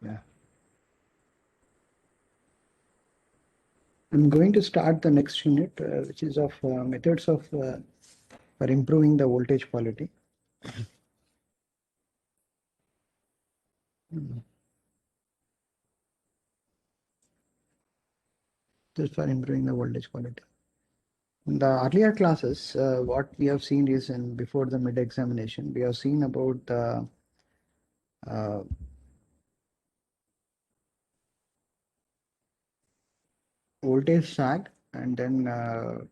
Yeah. I'm going to start the next unit, which is of methods of for improving the voltage quality. Just for improving the voltage quality. In the earlier classes, what we have seen is, in before the mid examination, we have seen about the uh, voltage sag, and then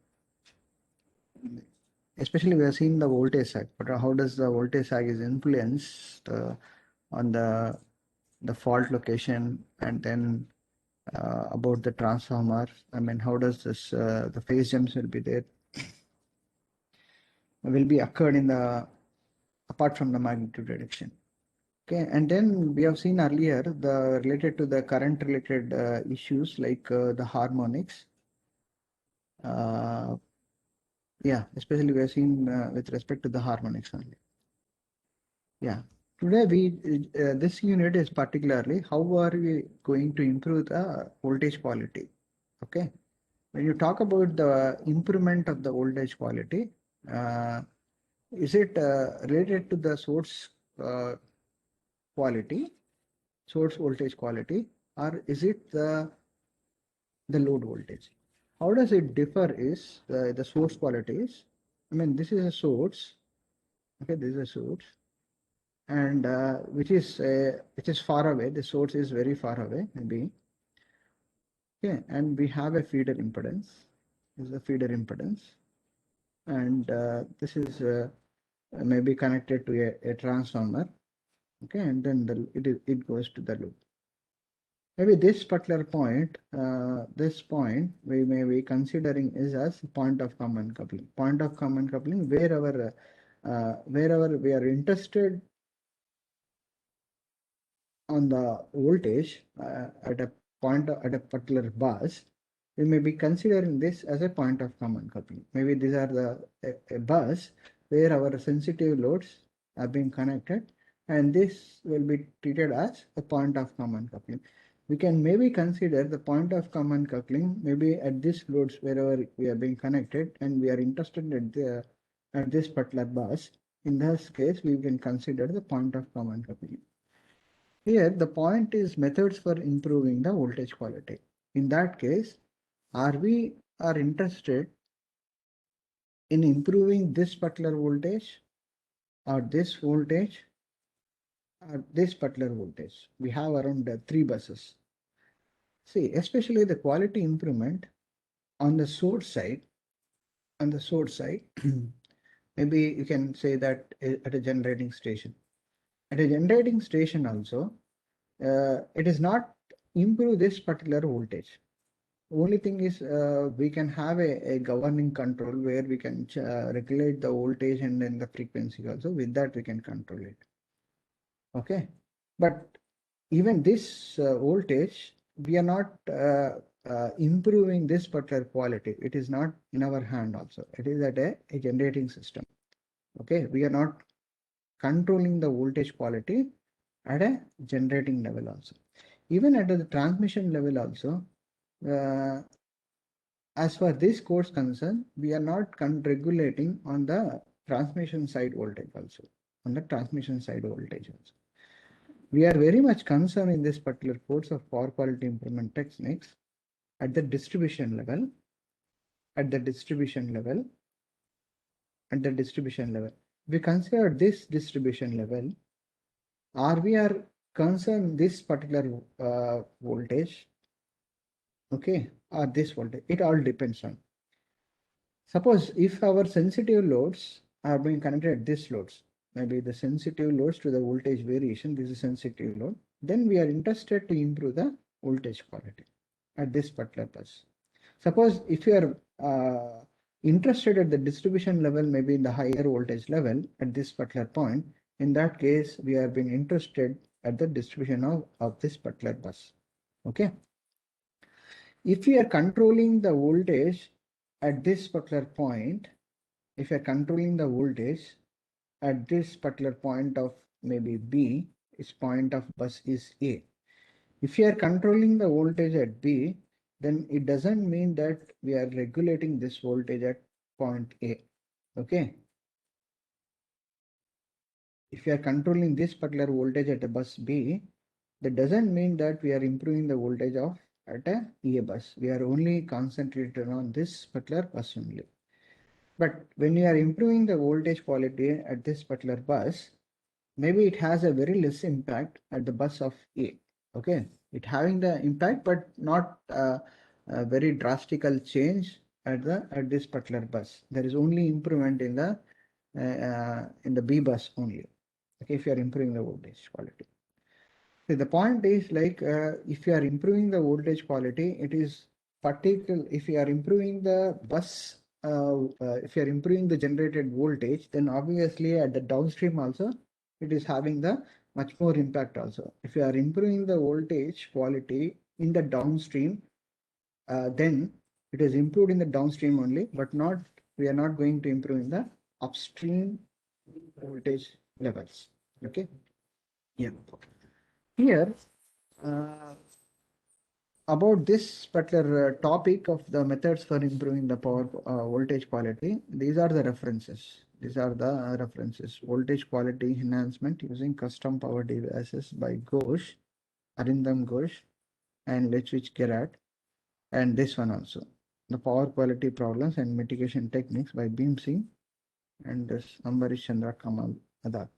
especially we have seen the voltage sag. But how does the voltage sag is influenced on the fault location, and then about the transformer. I mean, how does this the phase jumps will be there, will be occurred in the apart from the magnitude reduction. Okay, and then we have seen earlier the related to the current related issues like the harmonics. Uh, yeah, especially we have seen with respect to the harmonics only. Yeah. Today we this unit is particularly how are we going to improve the voltage quality. Okay. When you talk about the improvement of the voltage quality, uh, is it related to the source quality, source voltage quality, or is it the load voltage? How does it differ is the source quality is, I mean, this is a source, okay, this is a source, and which is far away, the source is very far away, maybe, okay, and we have a feeder impedance, this is a feeder impedance, and this is maybe connected to a transformer, okay, and then it goes to the loop. Maybe this particular point, this point we may be considering is as point of common coupling. Point of common coupling, wherever we are interested on the voltage at a point at a particular bus, we may be considering this as a point of common coupling. Maybe these are a bus where our sensitive loads are being connected, and this will be treated as a point of common coupling. We can maybe consider the point of common coupling maybe at this loads wherever we are being connected, and we are interested at this particular bus. In this case, we can consider the point of common coupling. Here, the point is methods for improving the voltage quality. In that case, we are interested in improving this particular voltage or this voltage or this particular voltage. We have around three buses. See, especially the quality improvement on the source side, on the source side, maybe you can say that at a generating station. At a generating station also, it is not improve this particular voltage. Only thing is we can have a governing control where we can regulate the voltage and then the frequency also. With that we can control it. Okay, but even this voltage, we are not improving this particular quality. It is not in our hand also. It is at a generating system. Okay, we are not controlling the voltage quality at a generating level also. Even at the transmission level also, uh, as far this course concerned, we are not regulating on the transmission side voltage also, on the transmission side voltage also. We are very much concerned in this particular course of power quality improvement techniques at the distribution level, at the distribution level, at the distribution level. We consider this distribution level, or we are concerned this particular voltage, okay, or this voltage. It all depends on. Suppose if our sensitive loads are being connected at this loads, maybe the sensitive loads to the voltage variation, this is sensitive load, then we are interested to improve the voltage quality at this particular bus. Suppose if you are interested at the distribution level, maybe in the higher voltage level at this particular point, in that case, we are being interested at the distribution of this particular bus. Okay. If we are controlling the voltage at this particular point, if you are controlling the voltage at this particular point of maybe B, its point of bus is A. If you are controlling the voltage at B, then it doesn't mean that we are regulating this voltage at point A. Okay. If you are controlling this particular voltage at a bus B, that doesn't mean that we are improving the voltage of at a EA bus. We are only concentrated on this particular bus only. But when you are improving the voltage quality at this particular bus, maybe it has a very less impact at the bus of A. Okay, it having the impact, but not a very drastical change at this particular bus. There is only improvement in the B bus only. Okay, if you are improving the voltage quality. So the point is like if you are improving the voltage quality, it is particular. If you are improving the bus, if you are improving the generated voltage, then obviously at the downstream also it is having the much more impact also. If you are improving the voltage quality in the downstream, then it is improved in the downstream only, but not we are not going to improve in the upstream voltage levels. Okay. Yeah. Here, about this particular topic of the methods for improving the power voltage quality, these are the references. These are the references. Voltage quality enhancement using custom power devices by Ghosh, Arindam Ghosh, and Lechwich Gerard, and this one also. The power quality problems and mitigation techniques by Beam Singh and this Ambarish Chandra Kamal Adar.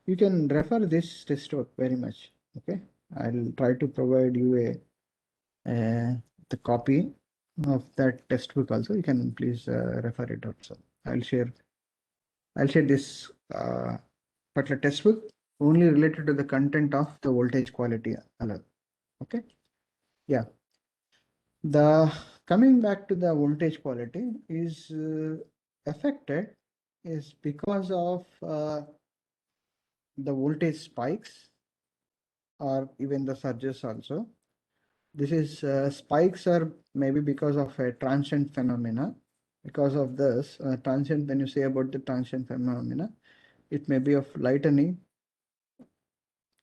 You can refer this textbook very much. Okay, I'll try to provide you the copy of that textbook also. You can please refer it also. I'll share this particular textbook only related to the content of the voltage quality alone. Okay. Yeah. The coming back to the voltage quality is affected is because of the voltage spikes or even the surges also. This is spikes are maybe because of a transient phenomena. Because of this transient, when you say about the transient phenomena, it may be of lightening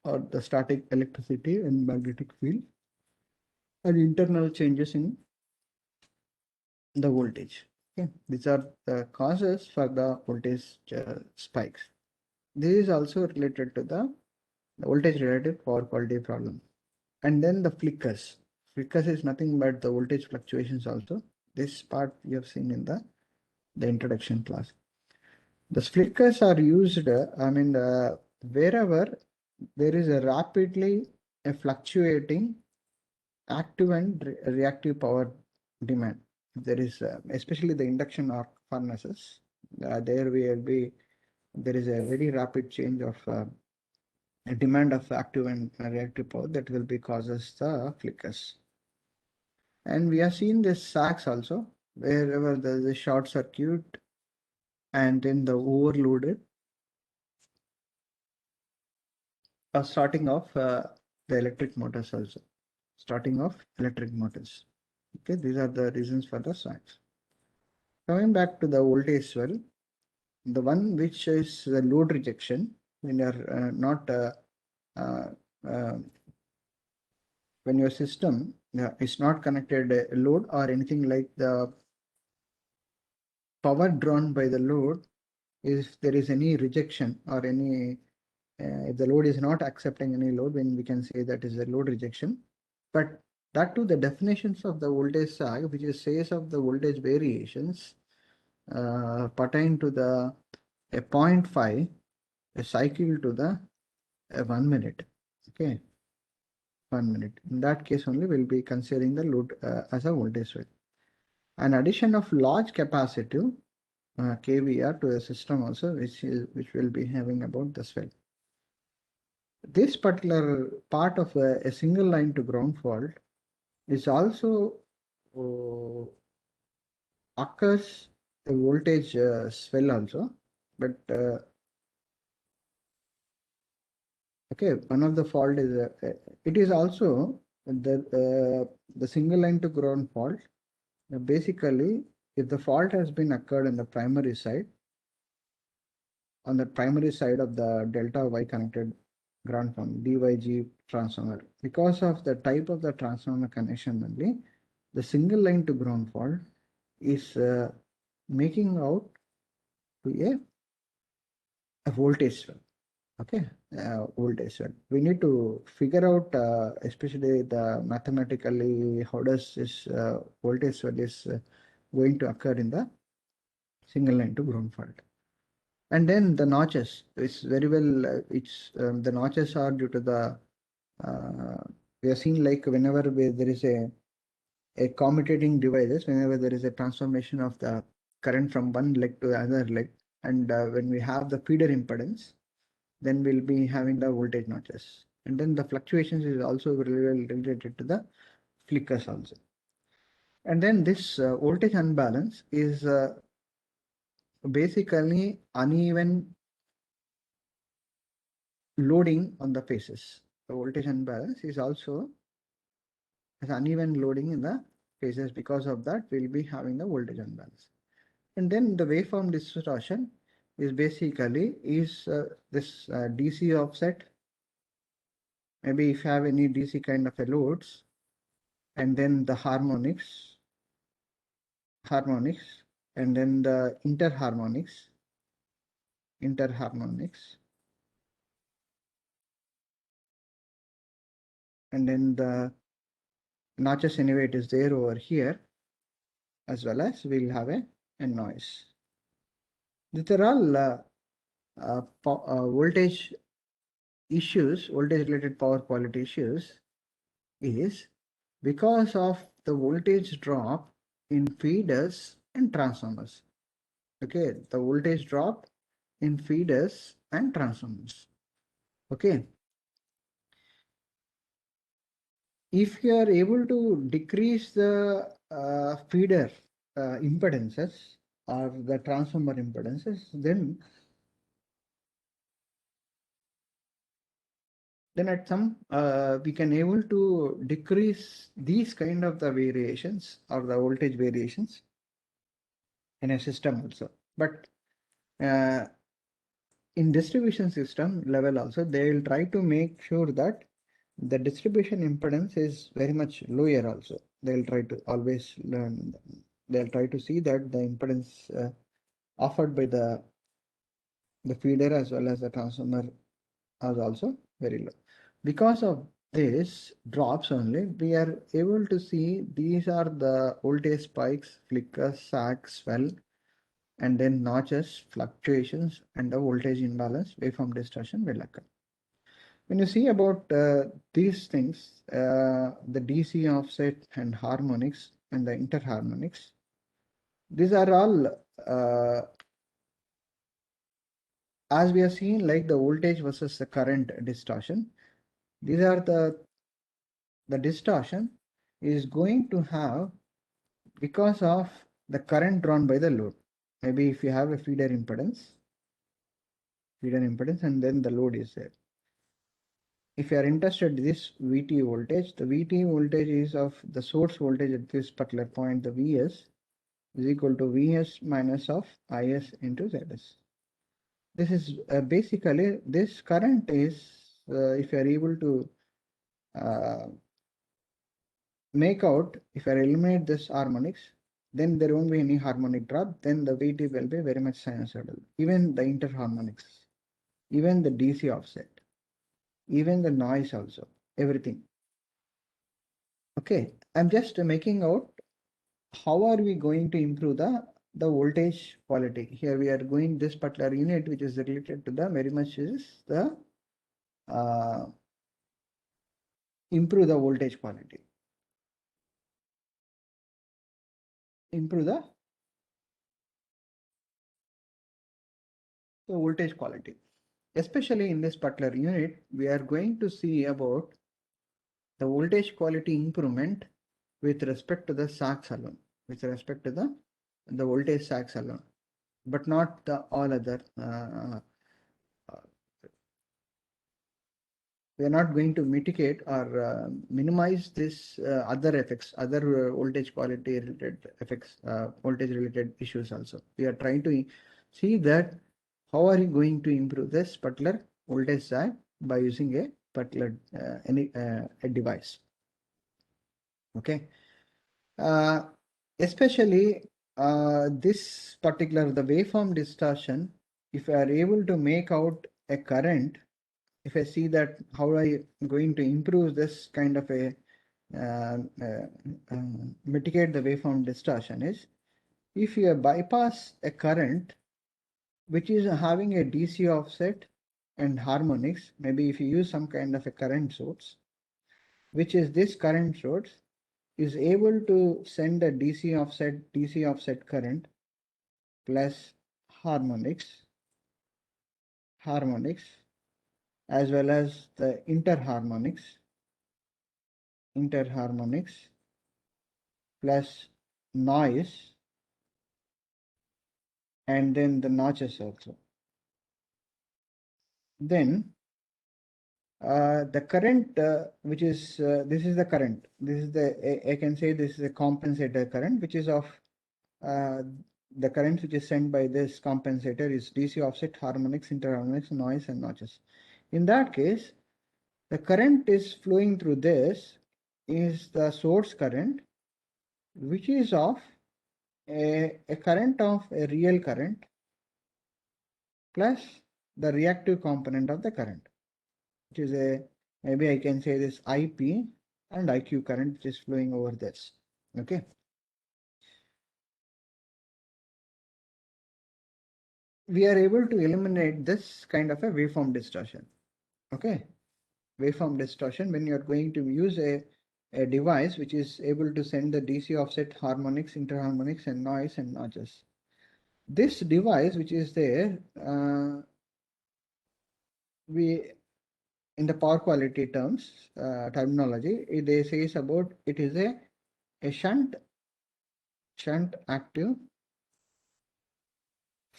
or the static electricity and magnetic field and internal changes in the voltage. Okay, these are the causes for the voltage spikes. This is also related to the voltage related power quality problem. And then the flickers. Flickers is nothing but the voltage fluctuations also. This part you have seen in the introduction class. The flickers are used, wherever there is a rapidly fluctuating active and reactive power demand. There is, especially the induction arc furnaces, there is a very rapid change of a demand of active and reactive power that will be causes the flickers. And we have seen this sacs also, wherever there is a short circuit and then the overloaded starting off the electric motors also. Starting off electric motors. Okay, these are the reasons for the sacs. Coming back to the voltage swell, the one which is the load rejection, when you are not when your system is not connected load or anything like the power drawn by the load, if there is any rejection or any if the load is not accepting any load, then we can say that is a load rejection. But that too, the definitions of the voltage sag, which is says of the voltage variations pertain to the a 0.5 a cycle to the 1 minute. Okay, 1 minute. In that case only we'll be considering the load as a voltage swell. An addition of large capacitive kVAR to the system also, which will be having about the swell. This particular part of a single line to ground fault is also occurs a voltage swell also, but okay, one of the fault is it is also the single line to ground fault. Basically, if the fault has been occurred in the primary side, on the primary side of the delta Y connected ground form DYG transformer. Because of the type of the transformer connection only, the single line to ground fault is making out to a voltage swell. Okay, voltage swell. We need to figure out, especially the mathematically, how does this voltage swell is going to occur in the single line to ground fault. And then the notches is very well, it's the notches are due to the, we are seeing like whenever there is a commutating devices, whenever there is a transformation of the current from one leg to the other leg, and when we have the feeder impedance, then we'll be having the voltage notches. And then the fluctuations is also really well related to the flickers also. And then this voltage unbalance is basically uneven loading on the faces. The voltage unbalance is also has uneven loading in the faces. Because of that, we'll be having the voltage unbalance. And then the waveform distortion is basically this DC offset. Maybe if you have any DC kind of a loads, and then the harmonics, and then the interharmonics, and then the notches anyway it is there over here, as well as we'll have a noise. These are all voltage issues, voltage related power quality issues, is because of the voltage drop in feeders and transformers. Okay, the voltage drop in feeders and transformers. Okay, if you are able to decrease the feeder impedances or the transformer impedances, then at some we can able to decrease these kind of the variations or the voltage variations in a system also. But in distribution system level also, they will try to make sure that the distribution impedance is very much lower also. They'll try to always learn, they'll try to see that the impedance offered by the feeder as well as the transformer are also very low. Because of this drops only, we are able to see these are the voltage spikes, flickers, sags, swell, and then notches, fluctuations, and the voltage imbalance, waveform distortion will occur. When you see about these things, the DC offset and harmonics and the interharmonics, these are all, as we are seeing, like the voltage versus the current distortion. These are the distortion is going to have because of the current drawn by the load. Maybe if you have a feeder impedance, and then the load is there. If you are interested in this VT voltage, the VT voltage is of the source voltage at this particular point, the Vs is equal to Vs minus of Is into Zs. This is basically, this current is, if you are able to make out, if I eliminate this harmonics, then there won't be any harmonic drop, then the VT will be very much sinusoidal. Even the interharmonics, even the DC offset, even the noise also, everything. Okay, I'm just making out how are we going to improve the voltage quality. Here we are going this particular unit which is related to the very much is the improve the voltage quality. Improve the voltage quality. Especially in this particular unit, we are going to see about the voltage quality improvement with respect to the sags alone, with respect to the voltage sags alone, but not the all other. We are not going to mitigate or minimize this other effects, other voltage quality related effects, voltage related issues also. We are trying to see that how are you going to improve this particular voltage sag by using a particular a device. Okay, especially this particular the waveform distortion. If I are able to make out a current, if I see that how I going to improve this kind of a uh, uh, mitigate the waveform distortion is if you bypass a current which is having a DC offset and harmonics, maybe if you use some kind of a current source, which is this current source is able to send a DC offset current plus harmonics, as well as the interharmonics plus noise, and then the notches also. Then the current which is this is the current, this is the I can say this is a compensator current which is of uh, the current which is sent by this compensator is DC offset, harmonics, interharmonics, noise and notches. In that case, the current is flowing through this is the source current which is of a current of a real current plus the reactive component of the current, which is a, maybe I can say this IP and IQ current which is flowing over this. Okay. We are able to eliminate this kind of a waveform distortion. Okay. Waveform distortion when you are going to use a device which is able to send the DC offset, harmonics, interharmonics and noise and notches. This device which is there, we in the power quality terms terminology, they says about it is a shunt active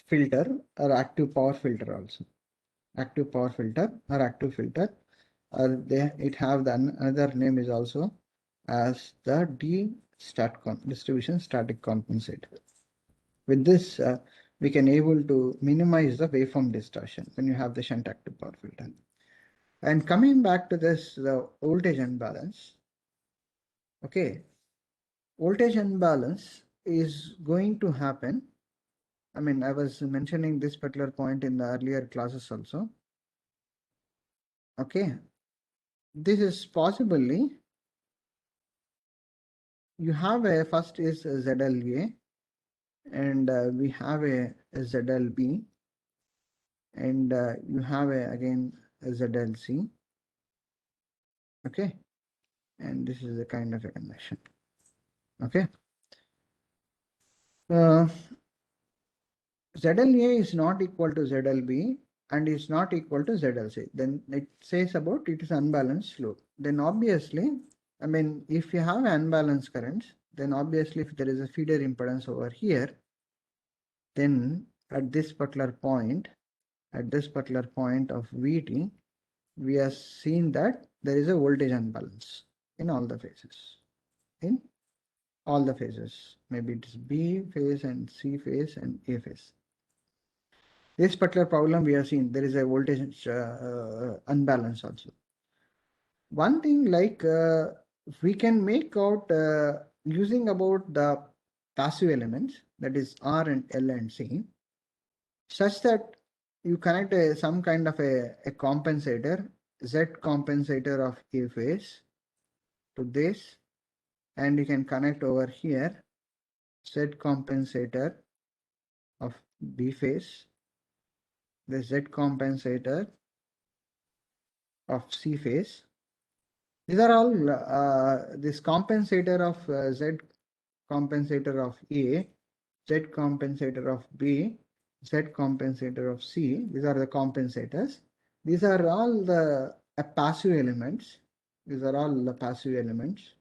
filter or active power filter also. Active power filter or active filter, or it have the another name is also as the distribution static compensator. With this, we can able to minimize the waveform distortion when you have the shunt active power filter. And coming back to this, the voltage imbalance. Okay, voltage imbalance is going to happen. I mean, I was mentioning this particular point in the earlier classes also. Okay, this is possibly you have a first is a ZLA and we have a ZLB and you have again a ZLC. Okay, and this is a kind of a connection. Okay, ZLA is not equal to ZLB and is not equal to ZLC. Then it says about it is unbalanced load. Then obviously, I mean, if you have unbalanced currents, then obviously if there is a feeder impedance over here, then at this particular point of VT, we have seen that there is a voltage unbalance in all the phases. In all the phases, maybe it is B phase and C phase and A phase. This particular problem we have seen there is a voltage unbalance also. One thing like we can make out using about the passive elements, that is R and L and C, such that you connect some kind of a compensator, Z compensator of A phase to this, and you can connect over here Z compensator of B phase, the Z compensator of C phase. These are all this compensator of Z compensator of A, Z compensator of B, Z compensator of C. These are the compensators. These are all the passive elements. These are all the passive elements,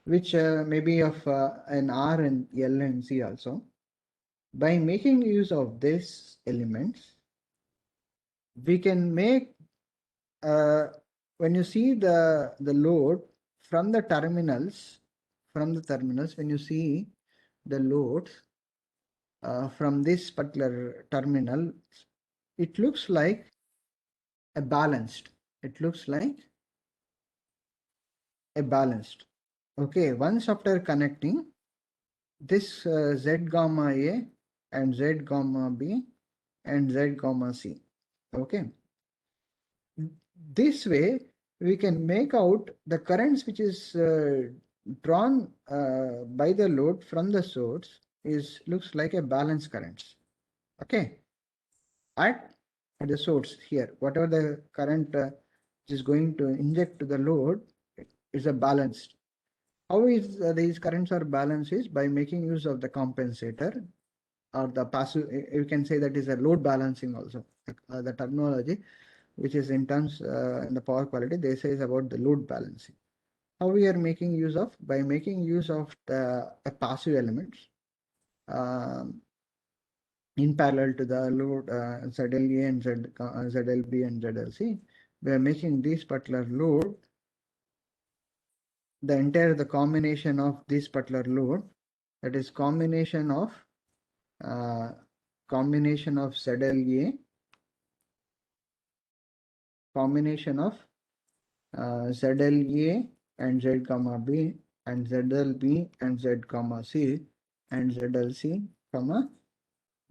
which may be of an R and L and C also. By making use of these elements, we can make when you see the load from the terminals, when you see the loads from this particular terminal, it looks like a balanced. It looks like a balanced. Okay, once after connecting this Z gamma A and Z gamma B and Z gamma C. Okay. This way, we can make out the currents which is drawn by the load from the source looks like a balanced currents. Okay. At the source here, whatever the current is going to inject to the load is a balanced. How is these currents are balanced is by making use of the compensator or the passive. You can say that is a load balancing also. The terminology which is in terms in the power quality, they say is about the load balancing. How we are making use of? By making use of the passive elements um, in parallel to the load ZLA and ZLB and ZLC. We are making this particular load, the combination of this particular load, that is uh, combination of ZLA, combination of ZLA and Z comma B and ZLB and Z comma C and ZLC comma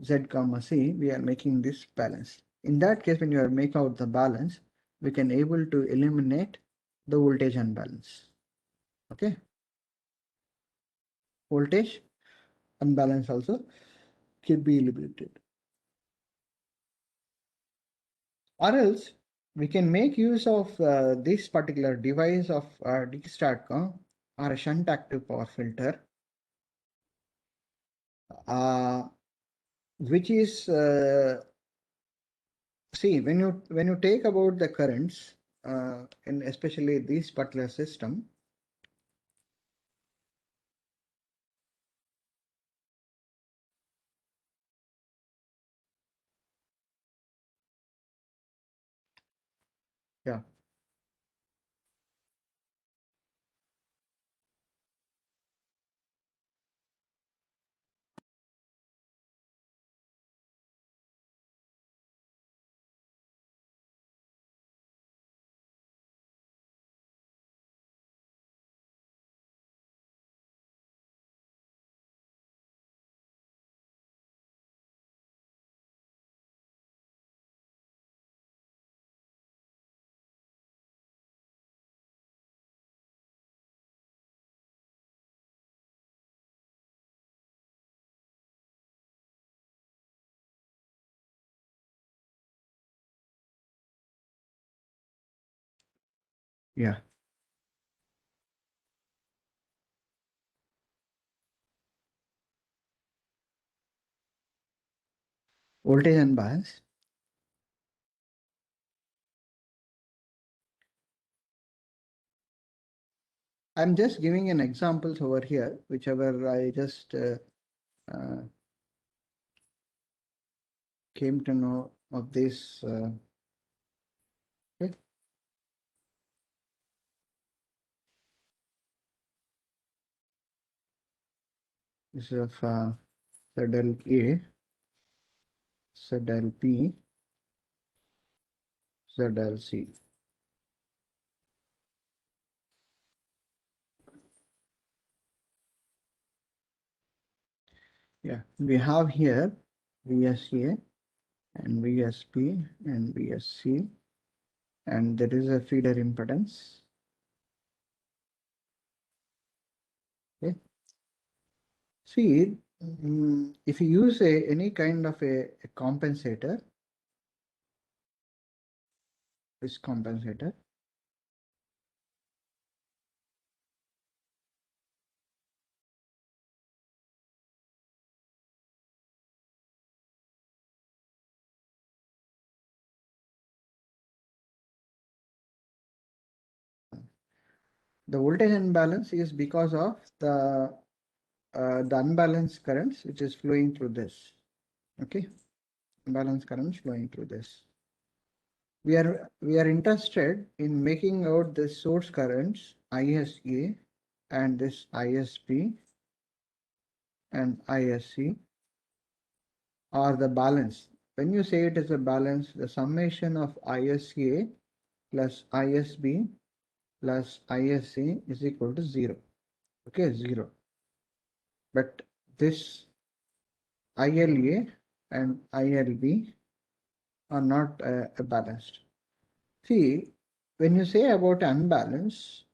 Z comma C, we are making this balance. In that case, when you are make out the balance, we can able to eliminate the voltage unbalance. Okay. Voltage unbalance also can be eliminated. Or else we can make use of this particular device of D-STATCOM or a shunt active power filter, which is see when you take about the currents in especially this particular system. Yeah. Yeah. Voltage and bias. I'm just giving an examples over here, whichever I just uh, came to know of this. Okay. This is of ZLA, ZLP, ZLC. Yeah, we have here VSA and VSP and VSC, and there is a feeder impedance. Okay. See, if you use any kind of a compensator, this compensator, the voltage imbalance is because of the unbalanced currents which is flowing through this. Okay, unbalanced currents flowing through this. We are interested in making out the source currents ISA and this ISP and ISC are the balance, when you say it is a balance, the summation of ISA plus ISB plus ISC is equal to 0. Okay, 0. But this ILA and ILB are not balanced. See, when you say about unbalance,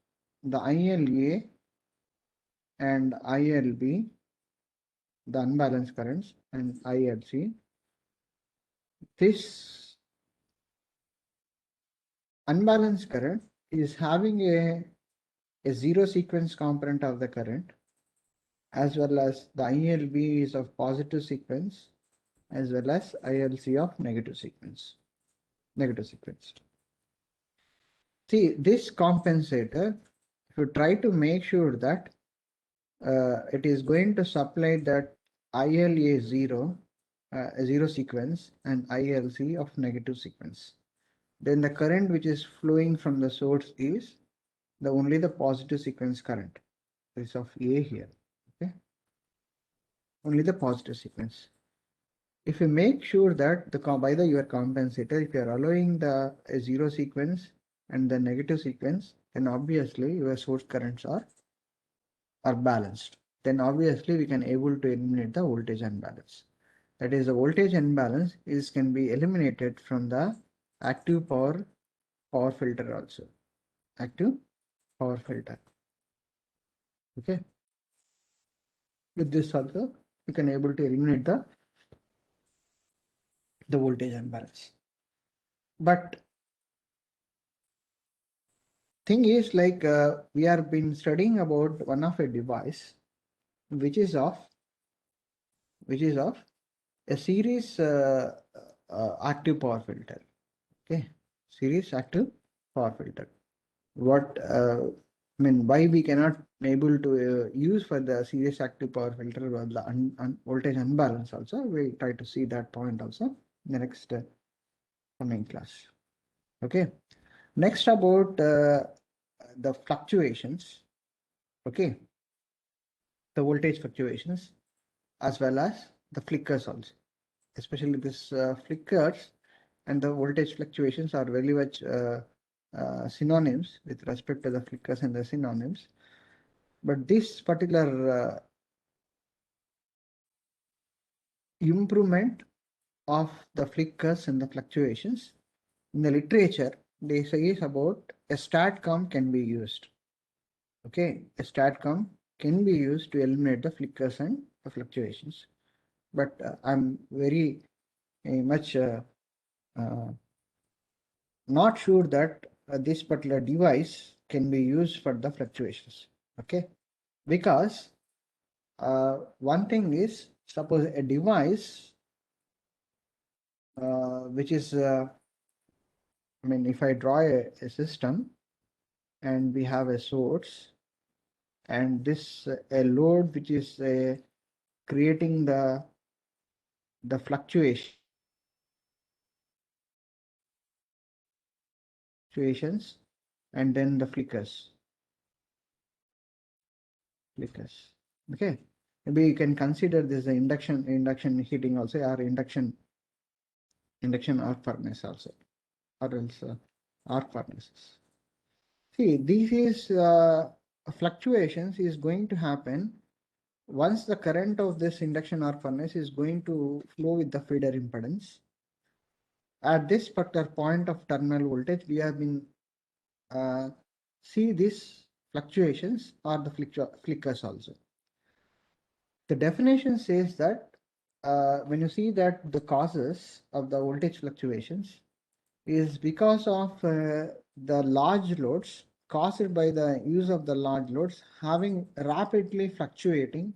the ILA and ILB, the unbalanced currents, and ILC, this unbalanced current is having a zero sequence component of the current, as well as the ILB is of positive sequence, as well as ILC of negative sequence. See, this compensator, if you try to make sure that it is going to supply that ILA zero, zero sequence, and ILC of negative sequence, then the current which is flowing from the source is only the positive sequence current. Is of A here. Okay, only the positive sequence. If you make sure that by your compensator, if you are allowing the zero sequence and the negative sequence, then obviously your source currents are balanced. Then obviously we can able to eliminate the voltage imbalance. That is, the voltage imbalance can be eliminated from the active power filter also. Active power filter. Okay. With this also, you can able to eliminate the voltage imbalance. But thing is, like we have been studying about one of a device which is of a series active power filter. Okay, series active power filter. What I mean, why we cannot able to use for the series active power filter or the voltage unbalance also. We try to see that point also in the next coming class. Okay. Next about the fluctuations. Okay. The voltage fluctuations as well as the flickers also. Especially this flickers and the voltage fluctuations are very much synonyms with respect to the flickers and the synonyms. But this particular improvement of the flickers and the fluctuations in the literature, they say is about a StatCom can be used. Okay, a StatCom can be used to eliminate the flickers and the fluctuations. But I'm very much not sure that this particular device can be used for the fluctuations. Okay, because one thing is, suppose a device which is I mean, if I draw a system and we have a source and this a load which is creating the fluctuations and then the flickers. Okay, maybe you can consider this induction heating also, or induction arc furnace also, or else arc furnaces. See, this is fluctuations is going to happen once the current of this induction arc furnace is going to flow with the feeder impedance. At this particular point of terminal voltage, we have been see these fluctuations or the flickers also. The definition says that when you see that the causes of the voltage fluctuations is because of the large loads caused by the use of the large loads having rapidly fluctuating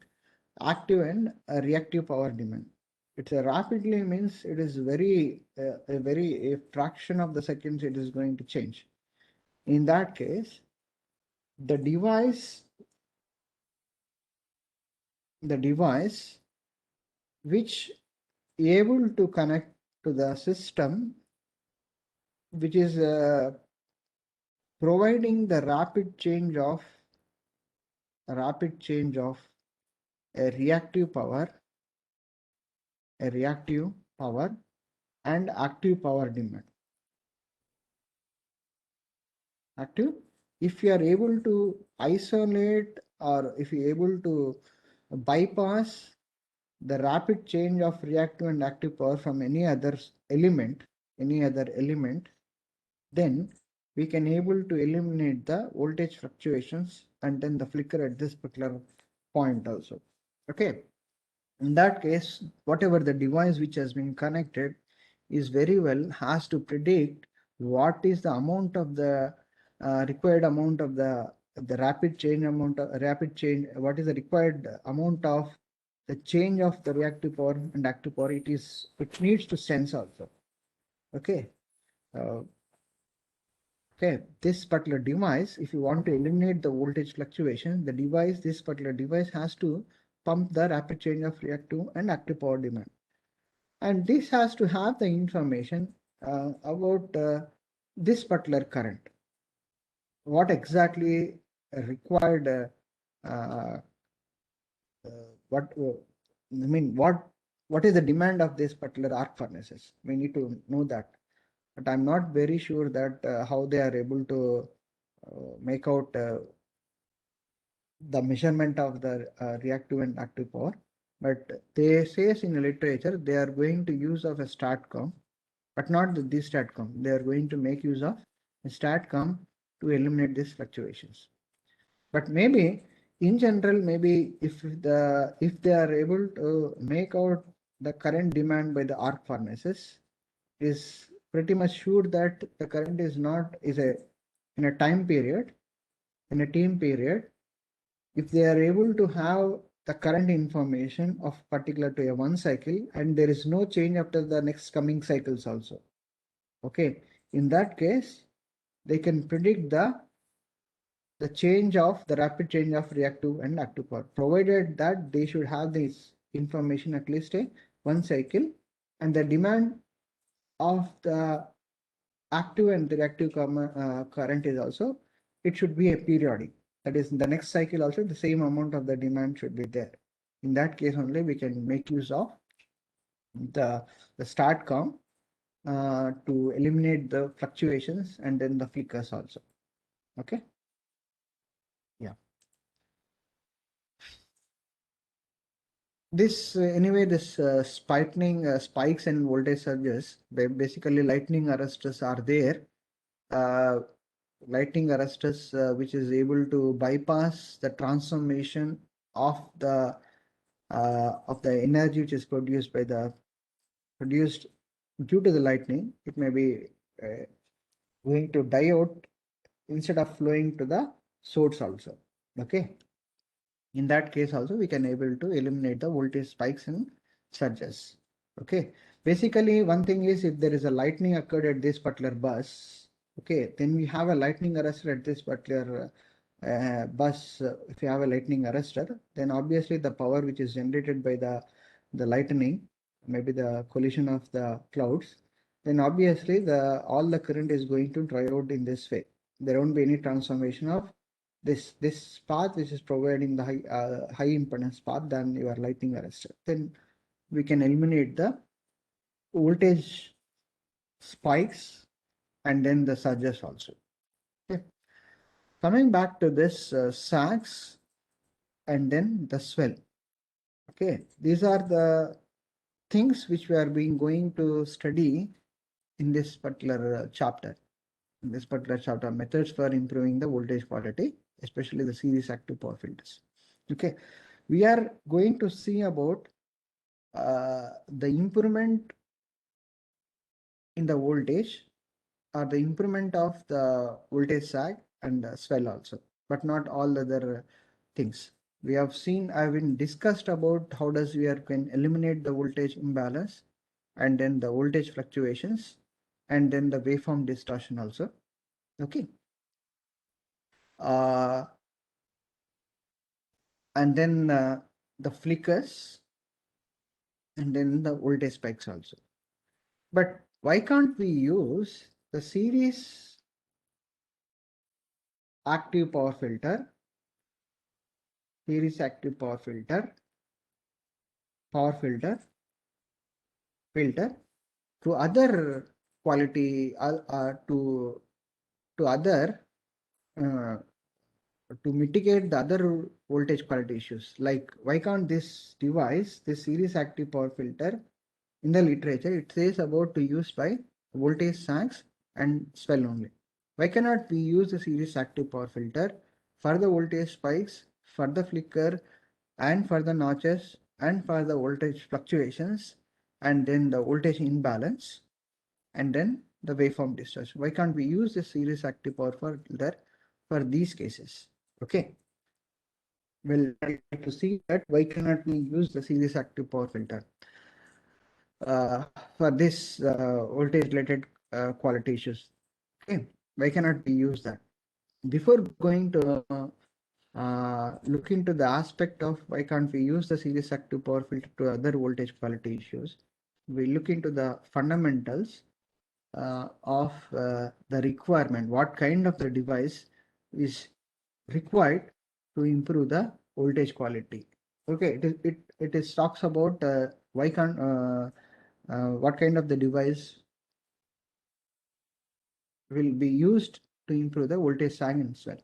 active and reactive power demand. It's a rapidly means it is very a fraction of the seconds it is going to change. In that case, the device which able to connect to the system which is providing the rapid change of a reactive power and active power demand. Active, if you are able to isolate or if you are able to bypass the rapid change of reactive and active power from any other element, then we can able to eliminate the voltage fluctuations and then the flicker at this particular point also. Okay. In that case, whatever the device which has been connected is very well has to predict what is the amount of the required amount of the rapid change amount of rapid change, what is the required amount of the change of the reactive power and active power. It needs to sense also. Okay. uh, okay, this particular device, if you want to eliminate the voltage fluctuation, this particular device has to pump the rapid change of reactive and active power demand, and this has to have the information about this particular current, what exactly required, uh, what I mean, what is the demand of this particular arc furnaces. We need to know that, but I'm not very sure that how they are able to make out the measurement of the reactive and active power. But they says in the literature they are going to use of a STATCOM, but not this STATCOM. They are going to make use of a STATCOM to eliminate these fluctuations. But maybe in general, maybe if they are able to make out the current demand by the arc furnaces, is pretty much sure that the current is not is a in a time period, in a time period, if they are able to have the current information of particular to a one cycle and there is no change after the next coming cycles also. Okay, in that case, they can predict the change of the rapid change of reactive and active power, provided that they should have this information at least a one cycle, and the demand of the active and the reactive current is also, it should be a periodic. That is, in the next cycle also the same amount of the demand should be there. In that case only we can make use of the STATCOM to eliminate the fluctuations and then the flickers also. Okay. Yeah. This anyway, this spikes and voltage surges, basically lightning arresters are there. Uh, Lightning arresters which is able to bypass the transformation of the energy which is produced due to the lightning. It may be going to diode instead of flowing to the source also. Okay. In that case also we can able to eliminate the voltage spikes and surges. Okay. Basically, one thing is, if there is a lightning occurred at this particular bus, okay, then we have a lightning arrestor at this particular bus. If you have a lightning arrestor, then obviously the power which is generated by the lightning, maybe the collision of the clouds, then obviously all the current is going to dry out in this way. There won't be any transformation of this path which is providing the high impedance path than your lightning arrestor. Then we can eliminate the voltage spikes and then the surges also. Okay. Coming back to this sags and then the swell. Okay, these are the things which we are being going to study in this particular chapter. In this particular chapter, methods for improving the voltage quality, especially the series active power filters. Okay, we are going to see about the improvement in the voltage or the improvement of the voltage sag and swell also, but not all other things. We have seen, I've been discussed about how does we can eliminate the voltage imbalance and then the voltage fluctuations and then the waveform distortion also. Okay. And then the flickers and then the voltage spikes also. But why can't we use the series active power filter, active power filter, filter to other quality to other uh, to mitigate the other voltage quality issues. Like, why can't this device, this series active power filter, in the literature it says about to use by voltage sags and swell only. Why cannot we use the series active power filter for the voltage spikes, for the flicker, and for the notches, and for the voltage fluctuations, and then the voltage imbalance, and then the waveform distortion? Why can't we use the series active power filter for these cases? Okay, we'll try to see that why cannot we use the series active power filter uh, for this voltage related quality issues. Okay, why cannot we use that? Before going to look into the aspect of why can't we use the series active power filter to other voltage quality issues, we look into the fundamentals of the requirement, what kind of the device is required to improve the voltage quality. Okay, it is talks about why can't what kind of the device will be used to improve the voltage sag and swell.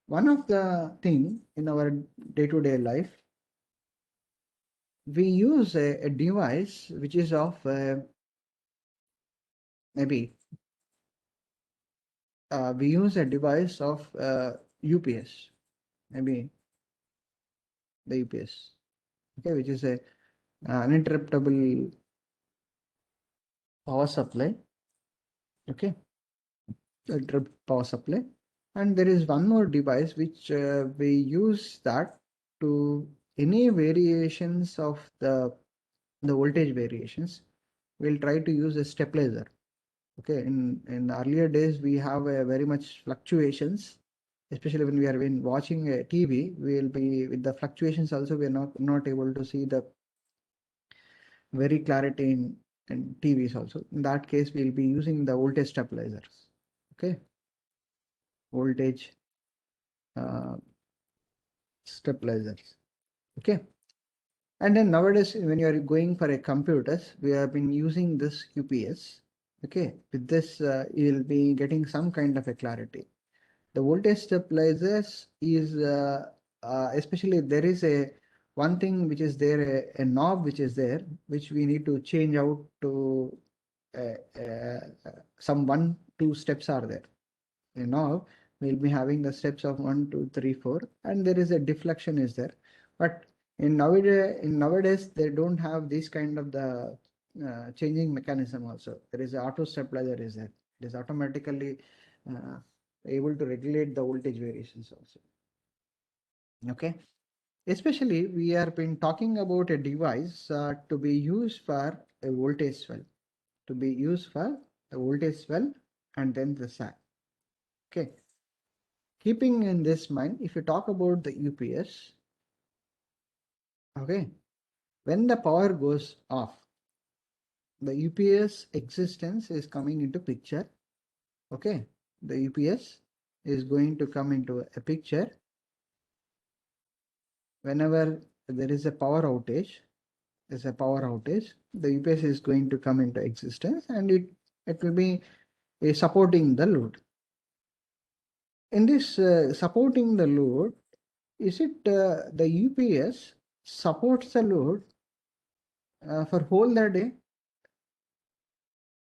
One of the thing in our day-to-day life, we use a device which is of maybe we use a device of UPS, maybe the UPS, okay, which is a uninterruptible power supply, okay, power supply. And there is one more device which we use that to any variations of the voltage variations, we'll try to use a stabilizer. Okay, in earlier days we have a very much fluctuations, especially when we are watching a TV, we will be with the fluctuations also, we are not able to see the very clarity in TVs also. In that case, we'll be using the voltage stabilizers. Okay, voltage uh, stabilizers. Okay, and then nowadays when you are going for a computers, we have been using this UPS. Okay, with this you'll be getting some kind of a clarity. The voltage stabilizers is especially there is a one thing which is there, a knob which is there, which we need to change out to some 1 2 steps are there. Now we'll be having the steps of 1 2 3 4, and there is a deflection is there. But in nowadays they don't have this kind of the changing mechanism also. There is a auto stabilizer is there. It is automatically uh, able to regulate the voltage variations also. Okay, especially we have been talking about a device to be used for a voltage swell, to be used for the voltage swell and then the sag. Okay, keeping in this mind, if you talk about the UPS, okay, when the power goes off, the UPS existence is coming into picture. Okay, the UPS is going to come into a picture whenever there is a power outage. There's a power outage, the UPS is going to come into existence, and it will be supporting the load. In this supporting the load, is it the UPS supports the load for whole the day?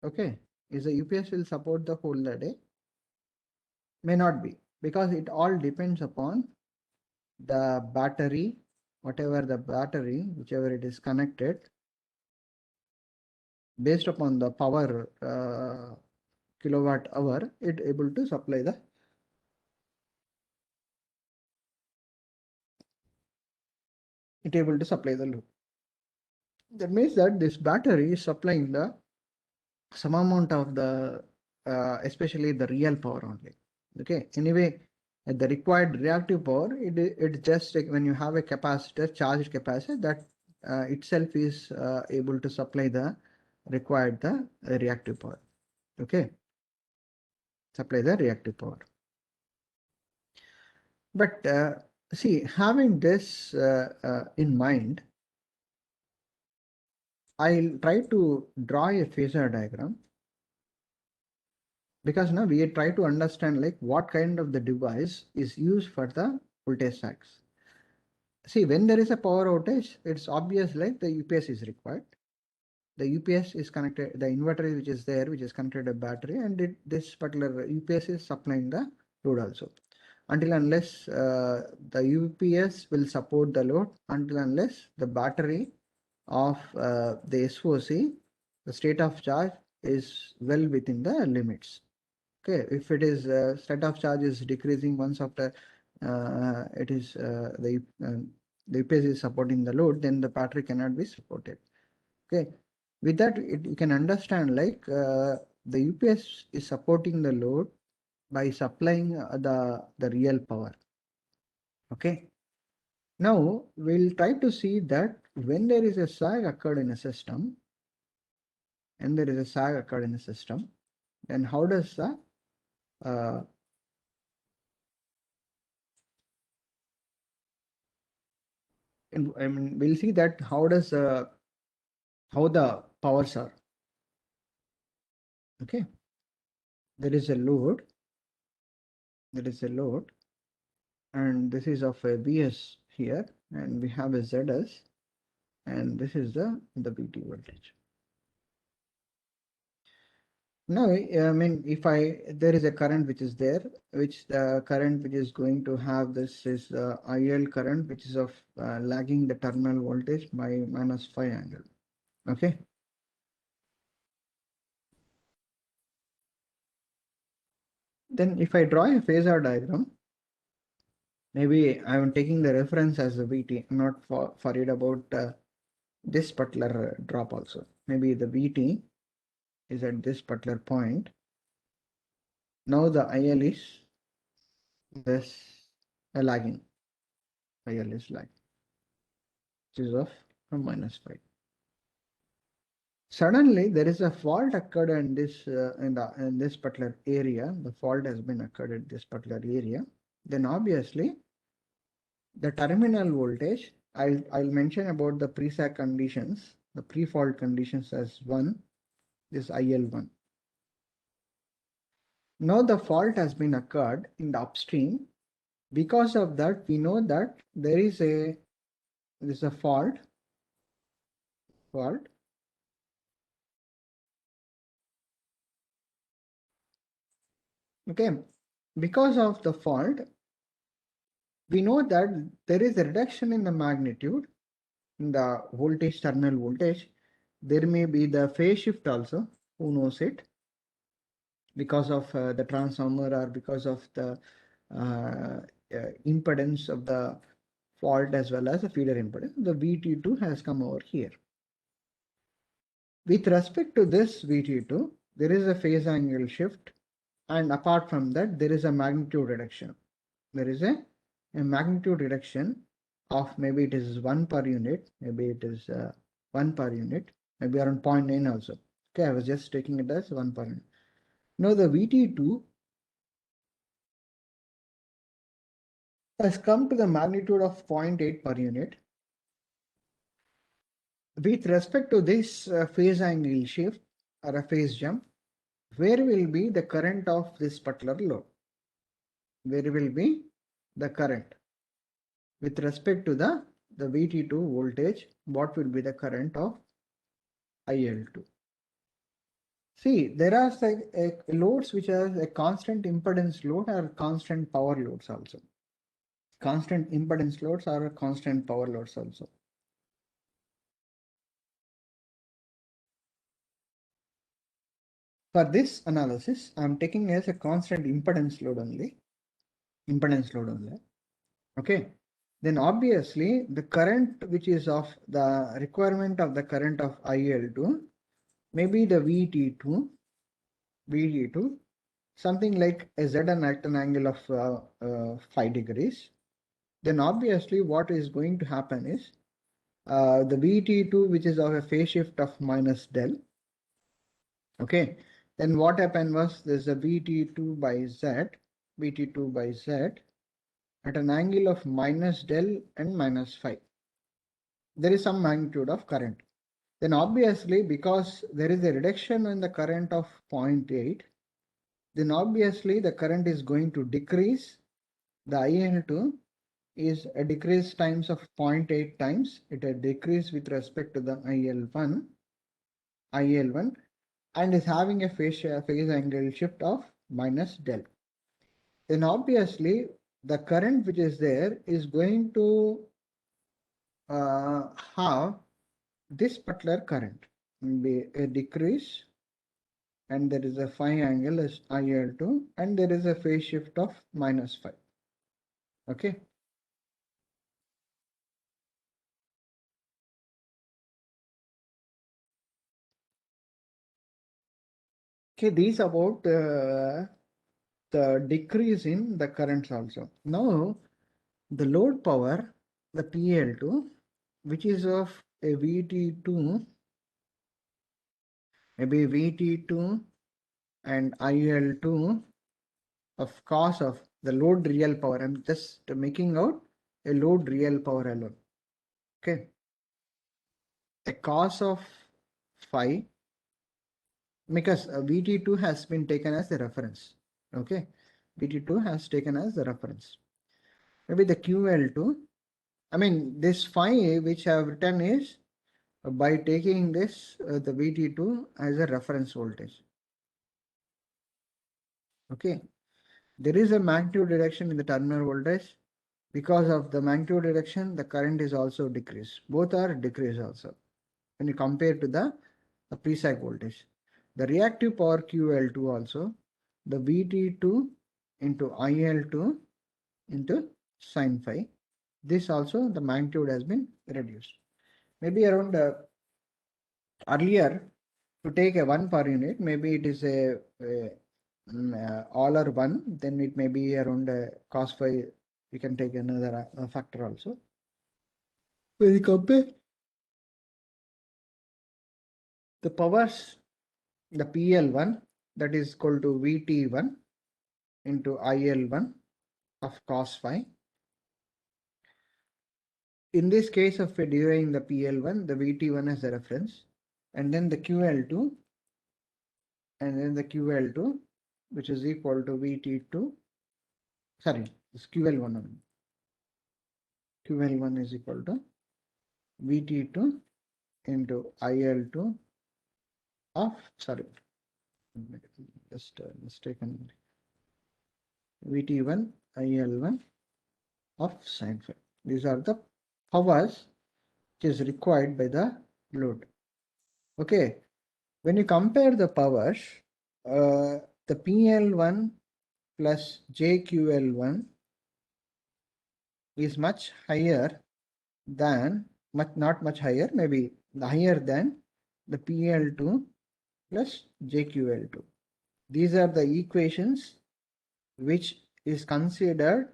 Okay, is the UPS will support the whole the day? May not be, because it all depends upon the battery, whatever the battery, whichever it is connected, based upon the power kilowatt hour, it able to supply the load. That means that this battery is supplying the some amount of the especially the real power only. Okay, anyway, at the required reactive power, it just like when you have a capacitor, charged capacitor, that itself is able to supply the required the reactive power. Okay, supply the reactive power. But see, having this in mind, I'll try to draw a phasor diagram, because now we try to understand like what kind of the device is used for the voltage sags. See, when there is a power outage, it's obvious like the UPS is required. The UPS is connected, the inverter which is there, which is connected to a battery, and this particular UPS is supplying the load also. Until unless the UPS will support the load, until unless the battery of the SOC, the state of charge is well within the limits. Okay, if it is state of charge is decreasing once after it is the UPS is supporting the load, then the battery cannot be supported. Okay, with that you can understand like the UPS is supporting the load by supplying the real power. Okay, now we'll try to see that when there is a sag occurred in a system, and there is a sag occurred in a system, then how does the uh, I mean, we'll see that how does how the powers are. Okay, there is a load, and this is of a Vs here, and we have a Zs, and this is the VT voltage. Now, I mean, if there is a current which is there, which the current which is going to have this is IL current, which is of lagging the terminal voltage by -5 angle. Okay. Then if I draw a phasor diagram, maybe I'm taking the reference as the VT. I'm not worried about this particular drop also. Maybe the VT is at this particular point. Now the IL is this lagging. IL is lagging, which is of -5. Suddenly there is a fault occurred in this particular area. The fault has been occurred in this particular area. Then obviously the terminal voltage, I'll mention about the pre-sag conditions, the pre-fault conditions as 1, this IL1. Now the fault has been occurred in the upstream. Because of that, we know that there is a fault. Okay, because of the fault, we know that there is a reduction in the magnitude in the voltage, terminal voltage. There may be the phase shift also, who knows it, because of the transformer or because of the impedance of the fault as well as the feeder impedance. The VT2 has come over here. With respect to this VT2, there is a phase angle shift, and apart from that, there is a magnitude reduction. There is a magnitude reduction of maybe it is 1 per unit, maybe it is 1 per unit, maybe around 0.9 also. Okay, I was just taking it as 1 per unit. Now the VT2 has come to the magnitude of 0.8 per unit. With respect to this phase angle shift or a phase jump, where will be the current of this particular load? Where will be the current? With respect to the VT2 voltage, what will be the current of IL2? See, there are loads which are a constant impedance load or constant power loads also. Constant impedance loads are constant power loads also. For this analysis, I am taking as a constant impedance load only. Okay. Then obviously the current which is of the requirement of the current of IL2, maybe the VT2, something like a Zn at an angle of 5 degrees. Then obviously what is going to happen is the VT2, which is of a phase shift of minus del. Okay, then what happened was there's a VT2 by Z at an angle of minus del and -5. There is some magnitude of current. then obviously because there is a reduction in the current of 0.8, then obviously the current is going to decrease. The IL2 is a decrease times of 0.8 times. It a decrease with respect to the IL1, and is having a phase angle shift of minus del. Then obviously the current which is there is going to have this particular current be a decrease, and there is a phi angle as IL2, and there is a phase shift of minus phi. Okay. Okay, these about the decrease in the currents also. Now, the load power, the PL2, which is of a VT2, maybe VT2 and IL2 of cos of the load real power. I'm just making out a load real power alone. Okay. A cos of phi, because VT2 has been taken as the reference. Okay. VT2 has taken as the reference. Maybe the QL2. I mean, this phi which I have written is by taking this the VT2 as a reference voltage. Okay. There is a magnitude reduction in the terminal voltage. Because of the magnitude reduction, the current is also decreased. Both are decreased also when you compare to the pre-sag voltage. The reactive power QL2 also, the VT2 into IL2 into sin phi. This also the magnitude has been reduced. Maybe around earlier to take a 1 per unit, maybe it is a all or 1, then it may be around cos phi. We can take another factor also. When you compare the powers, the PL1, that is equal to VT1 into IL1 of cos phi. In this case of deriving the PL1, the VT1 as a reference, and then the QL2, and then the QL2, which is equal to VT2. Sorry, this QL1. QL1 is equal to VT2 into IL2 of, sorry, just mistaken, VT1 IL1 of sin phi. These are the powers which is required by the load. Okay, when you compare the powers, the PL1 plus JQL1 is much higher than, not much higher, maybe higher than the PL2 plus JQL2. These are the equations which is considered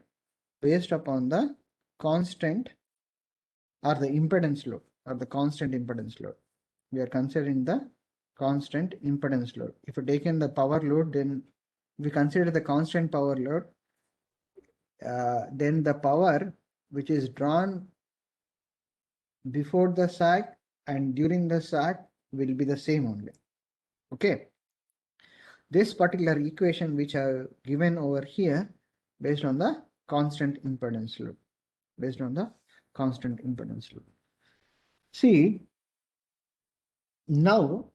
based upon the constant or the impedance load or the constant impedance load. We are considering the constant impedance load. If you take in the power load, then we consider the constant power load, then the power which is drawn before the sag and during the sag will be the same only. Okay. This particular equation which I have given over here based on the constant impedance load. Based on the constant impedance load. See, now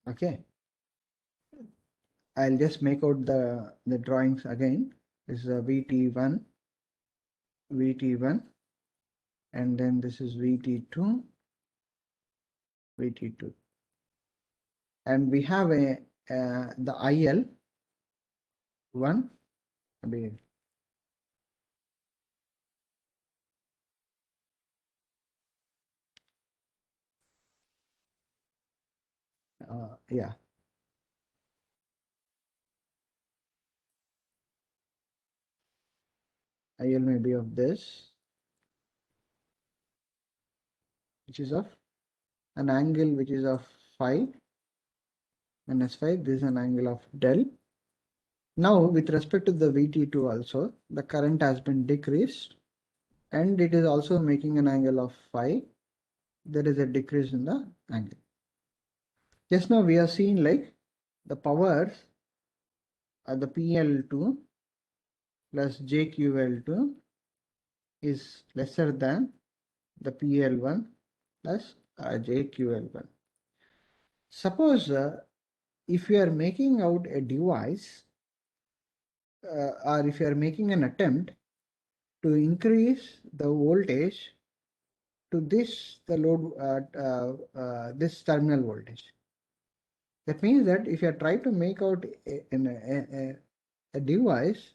okay, I'll just make out the drawings again. This is a VT1, and then this is VT2, and we have a the IL1. Yeah. IL may be of this, which is of an angle which is of phi minus phi. This is an angle of del. Now, with respect to the VT2 also, the current has been decreased and it is also making an angle of phi. There is a decrease in the angle. Just now we have seen like the powers the PL2 plus JQL2 is lesser than the PL1 plus JQL1. Suppose if you are making out a device or if you are making an attempt to increase the voltage to this the load this terminal voltage. That means that if you try to make out a device,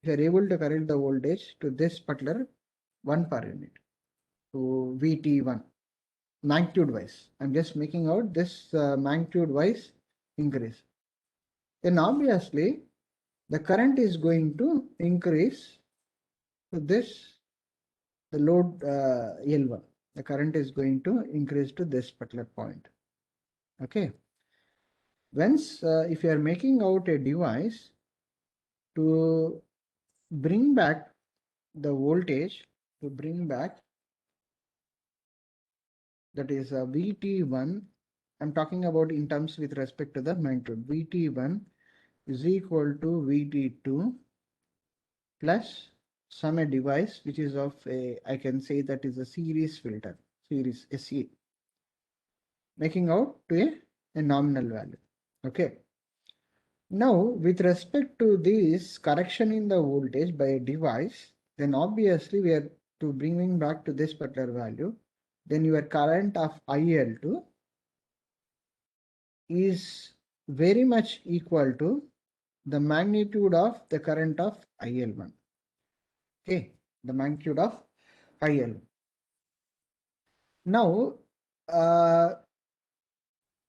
if you are able to correct the voltage to this particular 1 per unit to VT1 magnitude wise. I'm just making out this magnitude wise increase. Then obviously the current is going to increase to this the load L1. The current is going to increase to this particular point. Okay. Once if you are making out a device to bring back the voltage, to bring back that is VT1, I'm talking about in terms with respect to the magnitude. VT1 is equal to VT2 plus some a device which is of a, I can say that is a series filter, series SE, making out to a nominal value. Okay. Now, with respect to this correction in the voltage by a device, then obviously we are to bringing back to this particular value, then your current of IL2 is very much equal to the magnitude of the current of IL1. Okay, the magnitude of IL. Now,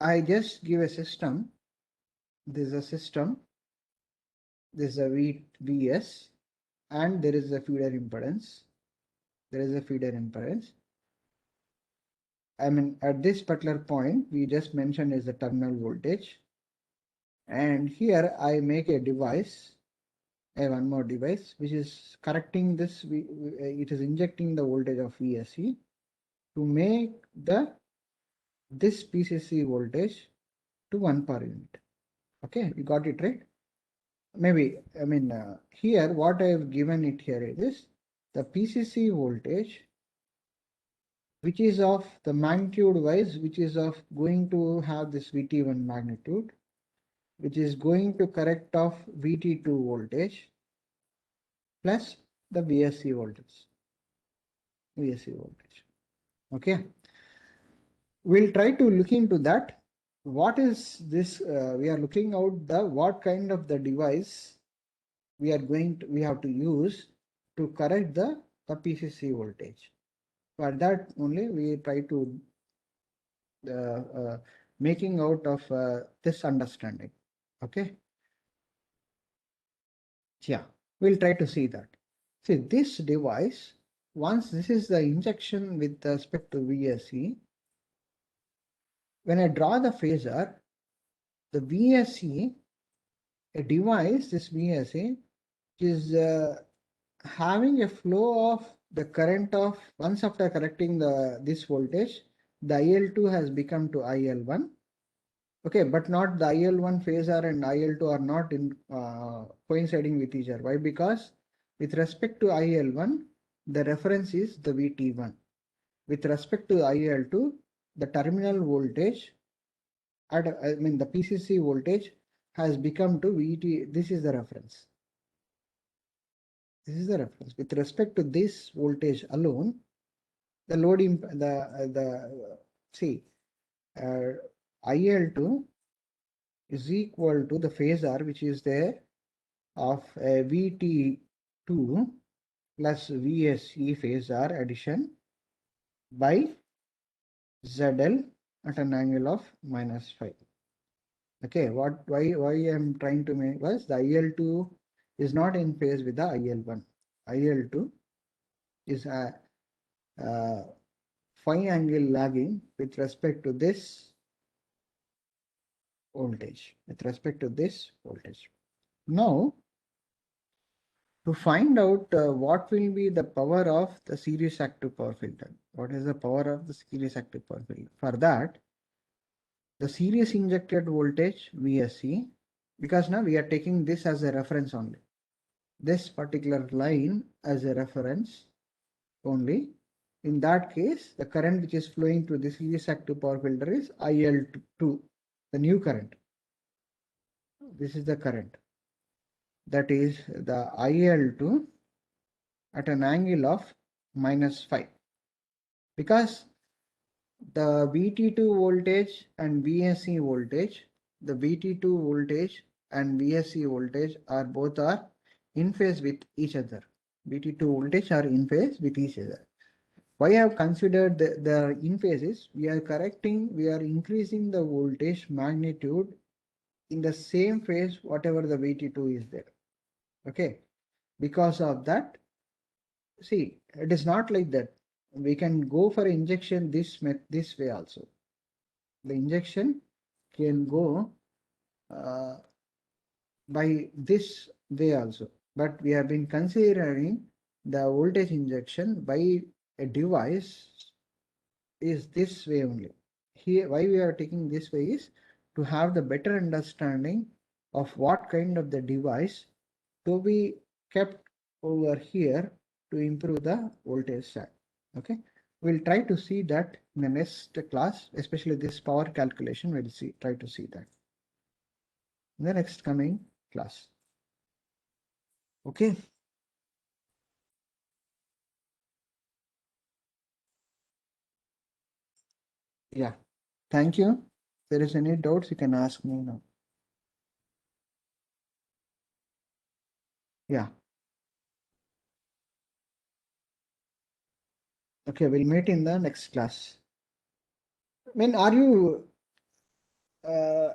I just give a system. This is a system. This is a VS, and there is a feeder impedance. There is a feeder impedance. I mean, at this particular point, we just mentioned is the terminal voltage. And here I make a device, one more device, which is correcting this. It is injecting the voltage of VSE to make this PCC voltage to 1 per unit. Okay, you got it right? Maybe, I mean, here what I have given it here is the PCC voltage which is of the magnitude wise, which is of going to have this VT1 magnitude, which is going to correct of VT2 voltage plus the VSC voltage. VSC voltage. Okay. We'll try to look into that. What is this? We are looking out the what kind of the device we have to use to correct the PCC voltage. For that only we try to making out of this understanding. Okay. Yeah, we'll try to see that. See, this device, once this is the injection with respect to VSE, when I draw the phasor, the VSE, a device, this VSE, is having a flow of the current of, once after correcting this voltage, the IL2 has become to IL1. Okay, but not the IL1 phasor and IL2 are not in coinciding with each other. Why? Because with respect to IL1, the reference is the VT1. With respect to IL2, the terminal voltage, the PCC voltage has become to VT. This is the reference. This is the reference. With respect to this voltage alone, the load IL2 is equal to the phasor which is there of VT2 plus VSE phasor addition by ZL at an angle of -5. Okay, why I'm trying to make was the IL2 is not in phase with the IL1. IL2 is a phi angle lagging with respect to this voltage. With respect to this voltage. Now, to find out what will be the power of the series active power filter. What is the power of the series active power filter? For that, the series injected voltage VSC, because now we are taking this as a reference only. This particular line as a reference only. In that case, the current which is flowing through the series active power filter is IL2, the new current. This is the current. That is the IL2 at an angle of -5. Because the VT2 voltage and VSC voltage, the VT2 voltage and VSC voltage are both are in phase with each other. VT2 voltage are in phase with each other. Why I have considered the in phases? We are increasing the voltage magnitude in the same phase whatever the VT2 is there. Okay, because of that, see, it is not like that. We can go for injection this way also. The injection can go by this way also, but we have been considering the voltage injection by a device is this way only. Here, why we are taking this way is to have the better understanding of what kind of the device to be kept over here to improve the voltage side. Okay, we'll try to see that in the next class, especially this power calculation. We'll try to see that in the next coming class. Okay. Yeah. Thank you. If there is any doubts, you can ask me now. Yeah. Okay, we'll meet in the next class. I mean, are you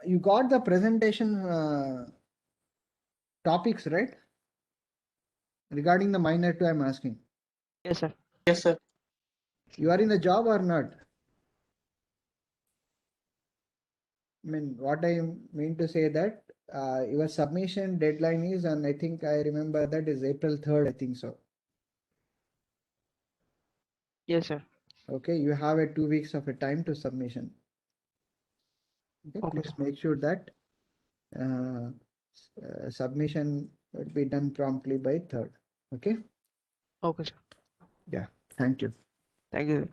you got the presentation topics, right? Regarding the minor two, I'm asking. Yes, sir. Yes, sir. You are in the job or not? I mean, what I mean to say that your submission deadline is, and I think I remember that is April 3rd, I think so. Yes, sir. Okay, you have a 2 weeks of a time to submission. Okay, Okay, please sir. make sure that submission will be done promptly by 3rd. Okay. Okay, sir. Yeah. Thank you. Thank you.